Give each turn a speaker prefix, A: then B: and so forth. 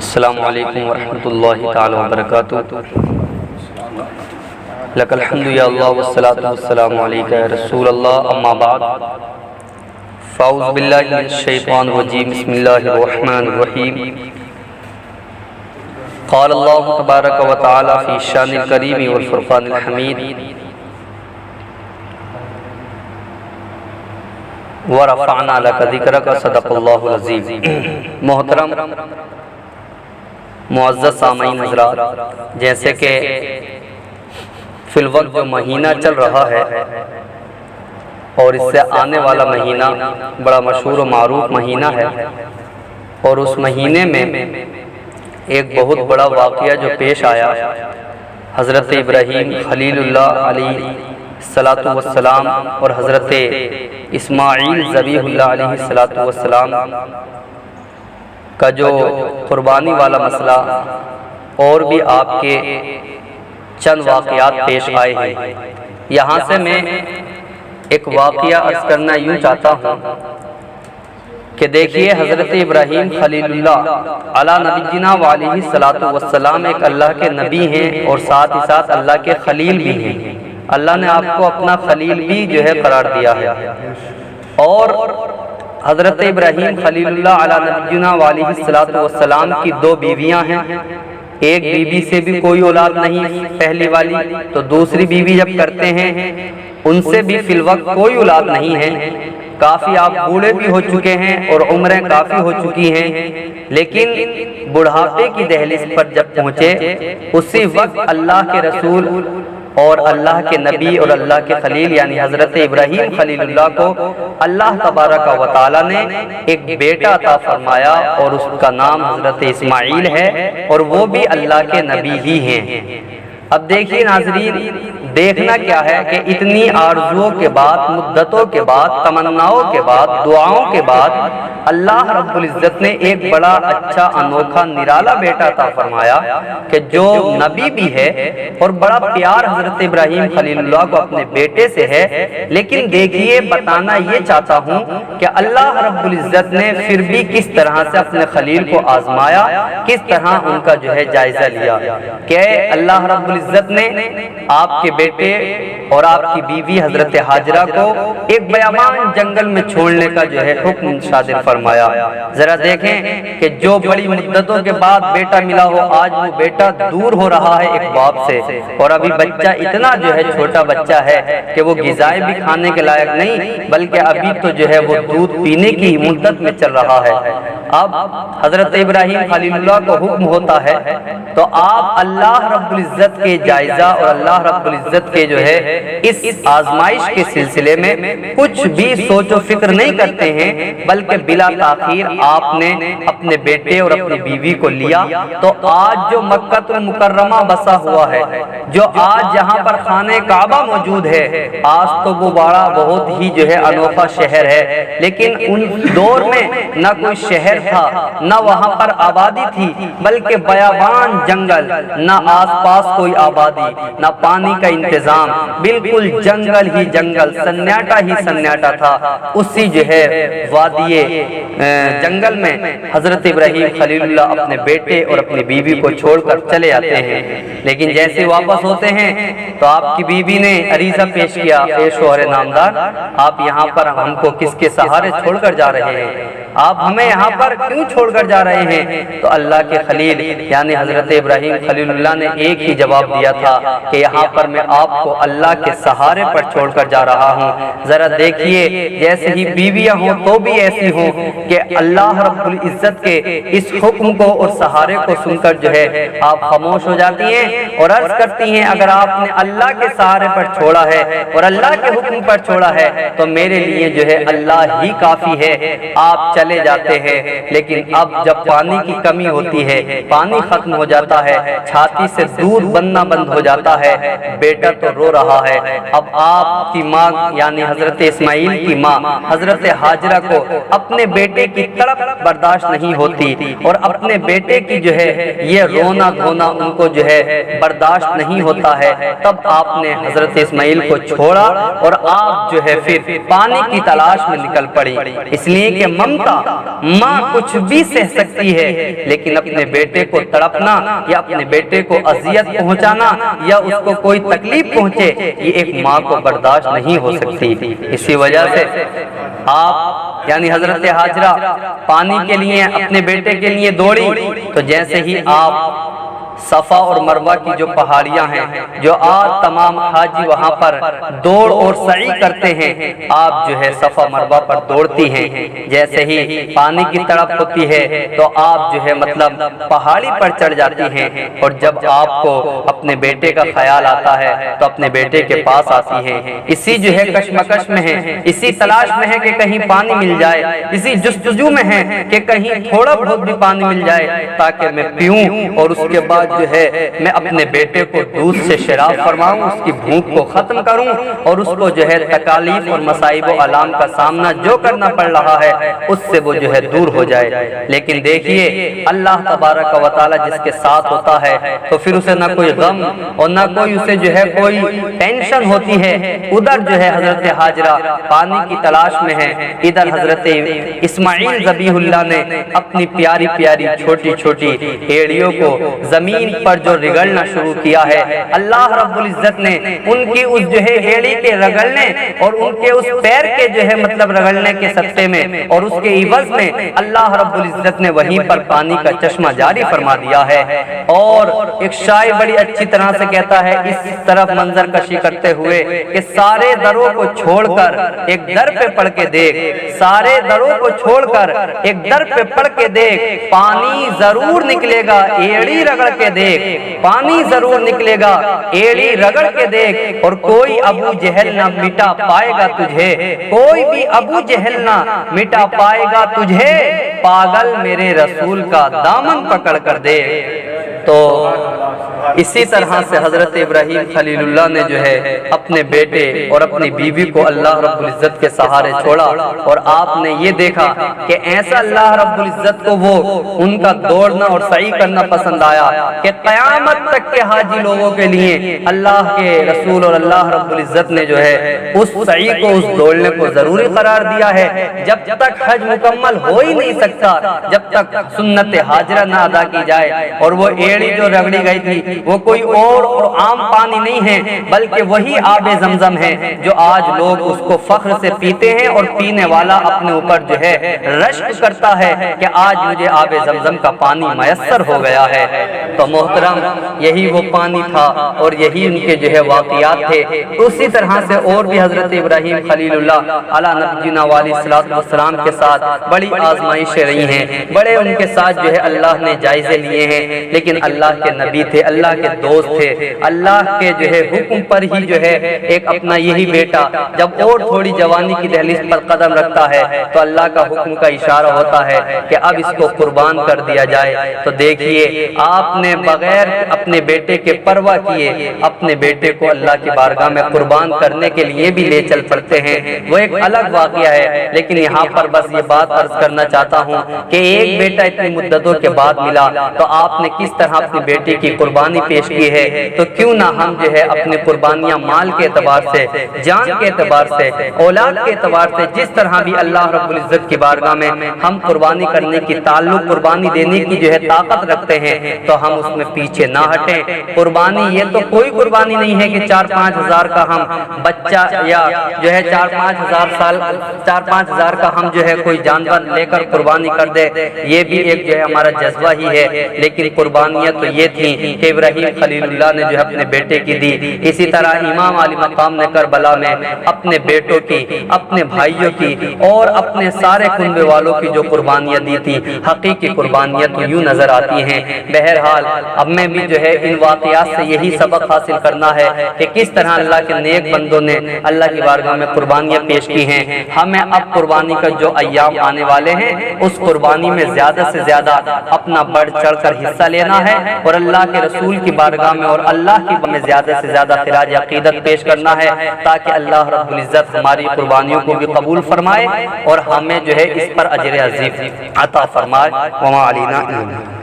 A: السلام علیکم ورحمۃ اللہ تعالی وبرکاتہ۔ لک الحمد یا اللہ والصلاۃ والسلام علیک یا رسول اللہ، اما بعد فاعوذ باللہ من الشیطان الرجیم، بسم اللہ الرحمن الرحیم۔ قال اللہ تبارک و تعالی فی شان الکریم والفرقان الحمید، وَرَفَعْنَا لَكَ ذِكْرَكَ صدق اللہ العظیم۔ محترم معزز سامعین حضرات، جیسے کہ فی الوقت جو مہینہ چل رہا ہے اور اس سے آنے والا مہینہ بڑا مشہور و معروف مہینہ ہے، اور اس مہینے میں ایک بہت بڑا واقعہ جو پیش آیا، حضرت ابراہیم خلیل اللہ علیہ السلام اور حضرت اسماعیل ذبیح اللہ علیہ السلام کا جو قربانی والا مسئلہ، اور بھی آپ کے چند واقعات پیش آئے ہیں۔ یہاں سے میں ایک واقعہ عرض کرنا یوں چاہتا ہوں کہ دیکھیے، حضرت ابراہیم خلیل اللہ علی نبینا وعلیہ السلام ایک اللہ کے نبی ہیں، اور ساتھ ہی ساتھ اللہ کے خلیل بھی ہیں۔ اللہ نے آپ کو اپنا خلیل بھی جو ہے قرار دیا ہے، اور حضرت ابراہیم خلیل اللہ علی نبینا وعلیہ السلام کی دو بیویاں ہیں۔ ایک بیوی سے بھی کوئی اولاد نہیں، پہلی والی، تو دوسری بیوی جب کرتے ہیں ان سے بھی فی الوقت کوئی اولاد نہیں ہے۔ کافی آپ بوڑھے بھی ہو چکے ہیں اور عمریں کافی ہو چکی ہیں، لیکن بڑھاپے کی دہلیز پر جب پہنچے، اسی وقت اللہ کے رسول اور اللہ کے نبی اور اللہ کے خلیل یعنی حضرت ابراہیم خلیل اللہ کو اللہ تبارک و تعالی نے ایک بیٹا عطا فرمایا، اور اس کا نام حضرت اسماعیل ہے، اور وہ بھی اللہ کے نبی ہی ہیں۔ اب دیکھیے ناظرین، دیکھنا کیا ہے کہ اتنی آرزوؤں کے بعد، مدتوں کے بعد، تمناؤں کے بعد، دعاؤں کے بعد اللہ رب العزت نے ایک بڑا اچھا انوکھا نرالا بیٹا عطا فرمایا کہ جو نبی بھی ہے، اور بڑا پیار حضرت ابراہیم خلیل اللہ کو اپنے بیٹے سے ہے۔ لیکن دیکھیے، بتانا یہ چاہتا ہوں کہ اللہ رب العزت نے پھر بھی کس طرح سے اپنے خلیل کو آزمایا، کس طرح ان کا جو ہے جائزہ لیا، کہ اللہ رب العزت نے آپ کے بیٹے اور آپ کی بیوی حضرت حاجرہ کو ایک بیابان جنگل میں چھوڑنے کا جو ہے حکم صادر فرمایا۔ ذرا دیکھیں کہ جو بڑی مدتوں کے بعد بیٹا ملا ہو، آج وہ بیٹا دور ہو رہا ہے ایک باپ سے، اور ابھی بچہ اتنا جو ہے چھوٹا بچہ ہے کہ وہ غذائیں بھی کھانے کے لائق نہیں، بلکہ ابھی تو جو ہے وہ دودھ پینے کی مدت میں چل رہا ہے۔ اب حضرت ابراہیم خلیل اللہ کو حکم ہوتا ہے تو آپ اللہ رب العزت کے جائزہ اور اللہ رب العزت کے جو ہے اس آزمائش کے سلسلے میں کچھ بھی سوچ و فکر نہیں کرتے ہیں، بلکہ بلا تاخیر آپ نے اپنے بیٹے اور اپنی بیوی کو لیا۔ تو آج جو مکہ المکرمہ بسا ہوا ہے، جو آج جہاں پر خانہ کعبہ موجود ہے، آج تو وہ بڑا بہت ہی جو ہے انوکھا شہر ہے، لیکن ان دور میں نہ کوئی شہر تھا، نہ وہاں پر آبادی تھی، بلکہ بیابان جنگل، نہ آس پاس کوئی آبادی، نہ پانی کا انتظام، بالکل جنگل ہی جنگل، سنیاٹا ہی سنیاٹا تھا۔ اسی جو ہے وادی جنگل میں حضرت ابراہیم خلیل اللہ اپنے بیٹے اور اپنی بیوی کو چھوڑ کر چلے آتے ہیں۔ لیکن جیسے واپس ہوتے ہیں تو آپ کی بیوی نے عریضہ پیش کیا، اے شوہر نامدار، آپ یہاں پر ہم کو کس کے سہارے چھوڑ کر جا رہے ہیں؟ آپ ہمیں یہاں پر کیوں چھوڑ کر جا رہے ہیں؟ تو اللہ کے خلیل یعنی حضرت ابراہیم خلیل اللہ نے ایک ہی جواب دیا تھا کہ یہاں پر میں آپ کو اللہ کے سہارے پر چھوڑ کر جا رہا ہوں۔ ذرا دیکھیے، جیسے ہی بیویاں ہوں تو بھی ایسی ہوں کہ اللہ رب العزت کے اس حکم کو اور سہارے کو سن کر جو ہے آپ خاموش ہو جاتی ہیں اور عرض کرتی ہیں، اگر آپ نے اللہ کے سہارے پر چھوڑا ہے اور اللہ کے حکم پر چھوڑا ہے تو میرے لیے جو ہے اللہ ہی کافی ہے۔ آپ چلے جاتے ہیں، لیکن اب جب پانی کی کمی ہوتی ہے، پانی ختم ہو جاتا ہے، چھاتی سے دودھ بننا بند ہو جاتا ہے، بیٹا تو رو رہا ہے۔ اب آپ کی ماں یعنی حضرت اسماعیل کی ماں حضرت حاجرہ کو اپنے بیٹے کی تڑپ برداشت نہیں ہوتی، اور اپنے بیٹے کی جو ہے یہ رونا دھونا ان کو جو ہے برداشت نہیں ہوتا ہے۔ تب آپ نے حضرت اسماعیل کو چھوڑا اور آپ جو ہے پھر پانی کی تلاش میں نکل پڑی، اس لیے کہ ممتا ماں کچھ بھی سہ سکتی ہے، لیکن اپنے بیٹے کو تڑپنا یا اپنے بیٹے کو اذیت پہنچانا یا اس کو کوئی تکلیف پہنچے، یہ ایک ماں کو برداشت نہیں ہو سکتی۔ اسی وجہ سے آپ یعنی حضرت ہاجرہ پانی کے لیے اپنے بیٹے کے لیے دوڑی، تو جیسے ہی آپ صفا اور مروہ کی جو پہاڑیاں ہیں، جو آج تمام حاجی وہاں پر دوڑ اور سعی کرتے ہیں، آپ جو ہے صفا مروہ پر دوڑتی ہیں۔ جیسے ہی پانی کی تڑپ ہوتی ہے تو آپ جو ہے مطلب پہاڑی پر چڑھ جاتی ہیں، اور جب آپ کو اپنے بیٹے کا خیال آتا ہے تو اپنے بیٹے کے پاس آتی ہیں، اسی جو ہے کشمکش میں ہے، اسی تلاش میں ہے کہ کہیں پانی مل جائے، اسی جستجو میں ہے کہ کہیں تھوڑا بہت بھی پانی مل جائے تاکہ میں پیوں، اور اس کے بعد جو ہے میں اپنے بیٹے کو دودھ سے شراب فرماؤں، اس کی بھوک کو ختم کروں، اور اس کو جو ہے تکالیف اور مصائب و آلام کا سامنا جو کرنا پڑ رہا ہے اس سے وہ جو ہے دور ہو جائے۔ لیکن دیکھیے اللہ تبارک و تعالی جس کے ساتھ ہوتا ہے تو پھر اسے نہ کوئی غم اور نہ کوئی اسے جو ہے کوئی ٹینشن ہوتی ہے۔ ادھر جو ہے حضرت ہاجرہ پانی کی تلاش میں ہے، ادھر حضرت اسماعیل ذبیح اللہ نے اپنی پیاری پیاری چھوٹی چھوٹی ایڑیوں کو زمین پر جو رگڑنا شروع کیا ہے، اللہ رب العزت نے ان کی اس جو ہے ایڑی کے رگڑنے اور ان کے اس پیر کے جو ہے مطلب رگڑنے کے صدقے میں اور اس کے عوض میں اللہ رب العزت نے وہیں پر پانی کا چشمہ جاری فرما دیا ہے۔ اور ایک شاعر بڑی اچھی طرح سے کہتا ہے اس طرف منظر کشی کرتے ہوئے کہ سارے دروں کو چھوڑ کر ایک در پہ پڑھ کے دیکھ، سارے دروں کو چھوڑ کر ایک در پہ پڑھ کے دیکھ، پانی ضرور نکلے گا ایڑی رگڑ کے دیکھ، پانی ضرور نکلے گا ایڑی رگڑ کے دیکھ، اور کوئی ابو جہل نہ مٹا پائے گا تجھے، کوئی بھی ابو جہل نہ مٹا پائے گا تجھے، پاگل میرے رسول کا دامن پکڑ کر دے۔ تو اسی طرح سے حضرت ابراہیم خلیل اللہ نے جو ہے اپنے بیٹے اور اپنی بیوی کو اللہ رب العزت کے سہارے چھوڑا، اور آپ نے یہ دیکھا کہ ایسا اللہ رب العزت کو وہ ان کا دوڑنا اور سعی کرنا پسند آیا کہ قیامت تک کے حاجی لوگوں کے لیے اللہ کے رسول اور اللہ رب العزت نے جو ہے اس سعی کو، اس دوڑنے کو ضروری قرار دیا ہے۔ جب تک حج مکمل ہو ہی نہیں سکتا جب تک سنت ہاجرہ نہ ادا کی جائے، اور وہ ایڑی جو رگڑی گئی تھی وہ کوئی اور عام پانی نہیں ہے بلکہ وہی آب زمزم ہے جو آج لوگ اس کو فخر سے پیتے ہیں، اور پینے والا اپنے اوپر جو ہے رشک کرتا ہے کہ آج مجھے آب زمزم کا پانی میسر ہو گیا ہے۔ تو محترم یہی وہ پانی تھا اور یہی ان کے جو ہے واقعات تھے۔ اسی طرح سے اور بھی حضرت ابراہیم خلیل اللہ علیہ نبینا علیہ الصلوۃ والسلام کے ساتھ بڑی آزمائشیں رہی ہیں، بڑے ان کے ساتھ جو ہے اللہ نے جائزے لیے ہیں، لیکن اللہ کے نبی تھے، اللہ کے دوست تھے، اللہ کے جو ہے حکم پر ہی جو ہے ایک اپنا یہی بیٹا جب اور تھوڑی جوانی کی دہلیز پر قدم رکھتا ہے تو اللہ کا حکم کا اشارہ ہوتا ہے کہ اب اس کو قربان کر دیا جائے۔ تو دیکھیے آپ نے بغیر اپنے بیٹے کے پرواہ کیے اپنے بیٹے کو اللہ کی بارگاہ میں قربان کرنے کے لیے بھی لے چل پڑتے ہیں، وہ ایک الگ واقعہ ہے۔ لیکن یہاں پر بس یہ بات عرض کرنا چاہتا ہوں کہ ایک بیٹا اتنی مدتوں کے بعد ملا تو آپ نے کس طرح اپنی بیٹی کی قربانی پیش کی ہے، تو کیوں نہ ہم جو ہے اپنی قربانیاں مال کے اعتبار سے، جان کے اعتبار سے، اولاد کے اعتبار سے جس طرح بھی اللہ رب العزت کی بارگاہ میں ہم قربانی کرنے کی تعلق، قربانی دینے کی جو ہے طاقت رکھتے ہیں تو ہم اس میں پیچھے نہ ہٹیں۔ قربانی یہ تو کوئی قربانی نہیں ہے کہ 4-5 ہزار کا ہم بچہ یا جو ہے 4-5 ہزار کا ہم جو ہے کوئی جانور لے کر قربانی کر دے، یہ بھی ایک جو ہے ہمارا جذبہ ہی ہے۔ لیکن قربانیاں تو یہ تھیں کہ ابراہیم خلیل اللہ نے جو ہے اپنے بیٹے کی دی، اسی طرح امام علی مقام نے کربلا میں اپنے بیٹوں کی، اپنے بھائیوں کی اور اپنے سارے کنبے والوں کی جو قربانیاں دی تھی، حقیقی قربانیاں تو یوں نظر آتی ہیں۔ بہرحال اب میں بھی جو ہے ان واقعات سے یہی سبق حاصل کرنا ہے کہ کس طرح اللہ کے نیک بندوں نے اللہ کی بارگاہ میں قربانیاں پیش کی ہیں۔ ہمیں اب قربانی کا جو ایام آنے والے ہیں اس قربانی میں زیادہ سے زیادہ اپنا بڑھ چڑھ کر حصہ لینا ہے، اور اللہ کے رسول کی بارگاہ میں اور اللہ کی میں زیادہ سے زیادہ خراج عقیدت پیش کرنا ہے تاکہ اللہ رب العزت ہماری قربانیوں کو بھی قبول فرمائے اور ہمیں جو ہے اس پر اجر عظیم عطا فرمائے۔ وما علینا